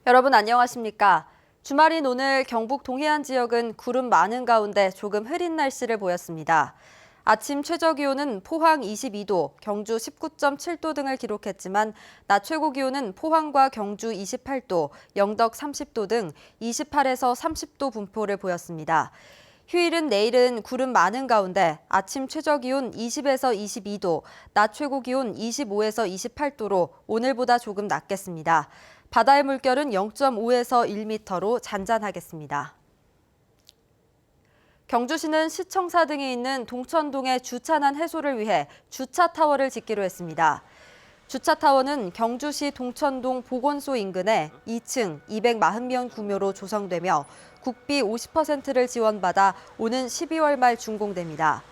여러분 안녕하십니까? 주말인 오늘 경북 동해안 지역은 구름 많은 가운데 조금 흐린 날씨를 보였습니다. 아침 최저 기온은 포항 22도, 경주 19.7도 등을 기록했지만 낮 최고 기온은 포항과 경주 28도, 영덕 30도 등 28에서 30도 분포를 보였습니다. 휴일은 내일은 구름 많은 가운데 아침 최저 기온 20에서 22도, 낮 최고 기온 25에서 28도로 오늘보다 조금 낮겠습니다. 바다의 물결은 0.5에서 1m로 잔잔하겠습니다. 경주시는 시청사 등이 있는 동천동의 주차난 해소를 위해 주차타워를 짓기로 했습니다. 주차타워는 경주시 동천동 보건소 인근에 2층 240명 규모로 조성되며 국비 50%를 지원받아 오는 12월 말 준공됩니다.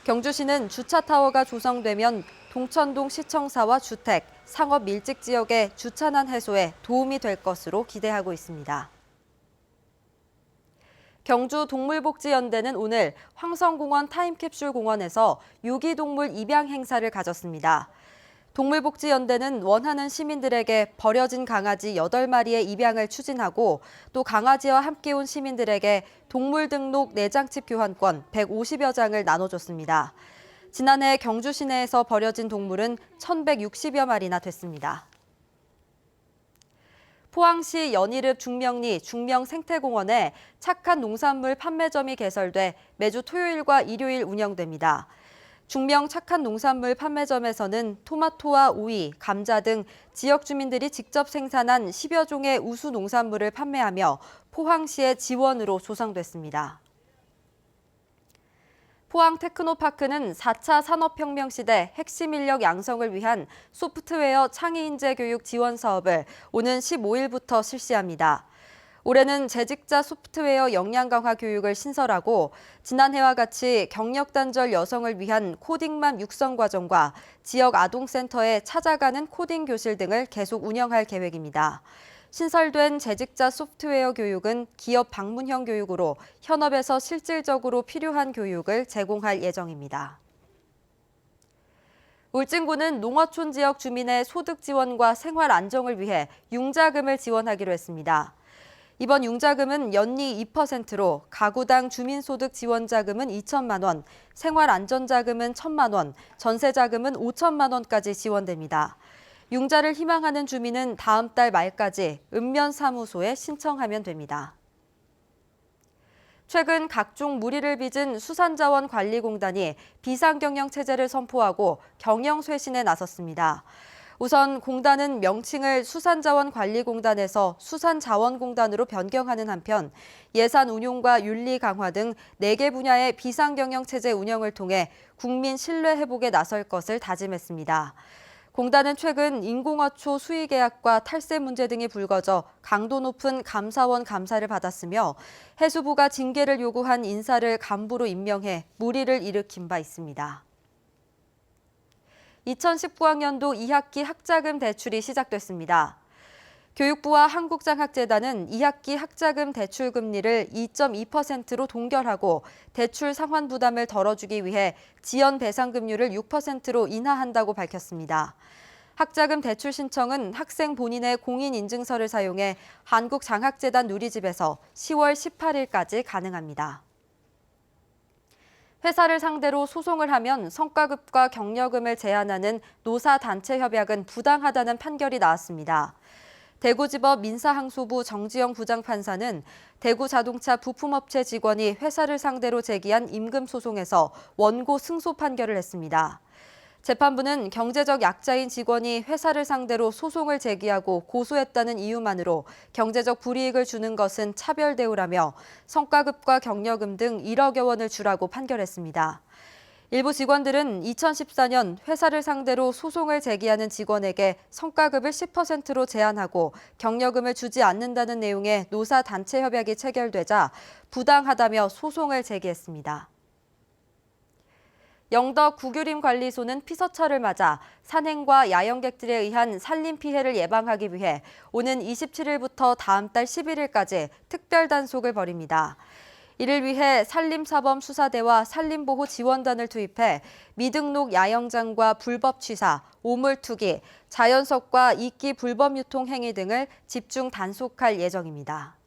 경주시는 주차타워가 조성되면 동천동 시청사와 주택, 상업 밀집 지역의 주차난 해소에 도움이 될 것으로 기대하고 있습니다. 경주동물복지연대는 오늘 황성공원 타임캡슐 공원에서 유기동물 입양 행사를 가졌습니다. 동물복지연대는 원하는 시민들에게 버려진 강아지 8마리의 입양을 추진하고 또 강아지와 함께 온 시민들에게 동물등록 내장칩 교환권 150여 장을 나눠줬습니다. 지난해 경주 시내에서 버려진 동물은 1,160여 마리나 됐습니다. 포항시 연이읍 중명리 중명생태공원에 착한 농산물 판매점이 개설돼 매주 토요일과 일요일 운영됩니다. 중명 착한 농산물 판매점에서는 토마토와 오이, 감자 등 지역 주민들이 직접 생산한 10여 종의 우수 농산물을 판매하며 포항시의 지원으로 조성됐습니다. 포항 테크노파크는 4차 산업혁명 시대 핵심 인력 양성을 위한 소프트웨어 창의인재 교육 지원 사업을 오는 15일부터 실시합니다. 올해는 재직자 소프트웨어 역량 강화 교육을 신설하고 지난해와 같이 경력 단절 여성을 위한 코딩맘 육성 과정과 지역 아동센터에 찾아가는 코딩 교실 등을 계속 운영할 계획입니다. 신설된 재직자 소프트웨어 교육은 기업 방문형 교육으로 현업에서 실질적으로 필요한 교육을 제공할 예정입니다. 울진군은 농어촌 지역 주민의 소득 지원과 생활 안정을 위해 융자금을 지원하기로 했습니다. 이번 융자금은 연리 2%로 가구당 주민소득 지원자금은 2천만 원, 생활안전자금은 1천만 원, 전세자금은 5천만 원까지 지원됩니다. 융자를 희망하는 주민은 다음 달 말까지 읍면사무소에 신청하면 됩니다. 최근 각종 물의를 빚은 수산자원관리공단이 비상경영체제를 선포하고 경영쇄신에 나섰습니다. 우선 공단은 명칭을 수산자원관리공단에서 수산자원공단으로 변경하는 한편 예산 운용과 윤리 강화 등 4개 분야의 비상경영체제 운영을 통해 국민 신뢰 회복에 나설 것을 다짐했습니다. 공단은 최근 인공어초 수의계약과 탈세 문제 등이 불거져 강도 높은 감사원 감사를 받았으며 해수부가 징계를 요구한 인사를 간부로 임명해 물의를 일으킨 바 있습니다. 2019학년도 2학기 학자금 대출이 시작됐습니다. 교육부와 한국장학재단은 2학기 학자금 대출 금리를 2.2%로 동결하고 대출 상환 부담을 덜어주기 위해 지연 배상금률을 6%로 인하한다고 밝혔습니다. 학자금 대출 신청은 학생 본인의 공인인증서를 사용해 한국장학재단 누리집에서 10월 18일까지 가능합니다. 회사를 상대로 소송을 하면 성과급과 격려금을 제한하는 노사단체 협약은 부당하다는 판결이 나왔습니다. 대구지법 민사항소부 정지영 부장판사는 대구자동차 부품업체 직원이 회사를 상대로 제기한 임금 소송에서 원고 승소 판결을 했습니다. 재판부는 경제적 약자인 직원이 회사를 상대로 소송을 제기하고 고소했다는 이유만으로 경제적 불이익을 주는 것은 차별 대우라며 성과급과 격려금 등 1억여 원을 주라고 판결했습니다. 일부 직원들은 2014년 회사를 상대로 소송을 제기하는 직원에게 성과급을 10%로 제한하고 격려금을 주지 않는다는 내용의 노사단체 협약이 체결되자 부당하다며 소송을 제기했습니다. 영덕 구규림관리소는 피서철을 맞아 산행과 야영객들에 의한 산림 피해를 예방하기 위해 오는 27일부터 다음 달 11일까지 특별 단속을 벌입니다. 이를 위해 산림사범수사대와 산림보호지원단을 투입해 미등록 야영장과 불법 취사, 오물투기, 자연석과 이끼 불법 유통 행위 등을 집중 단속할 예정입니다.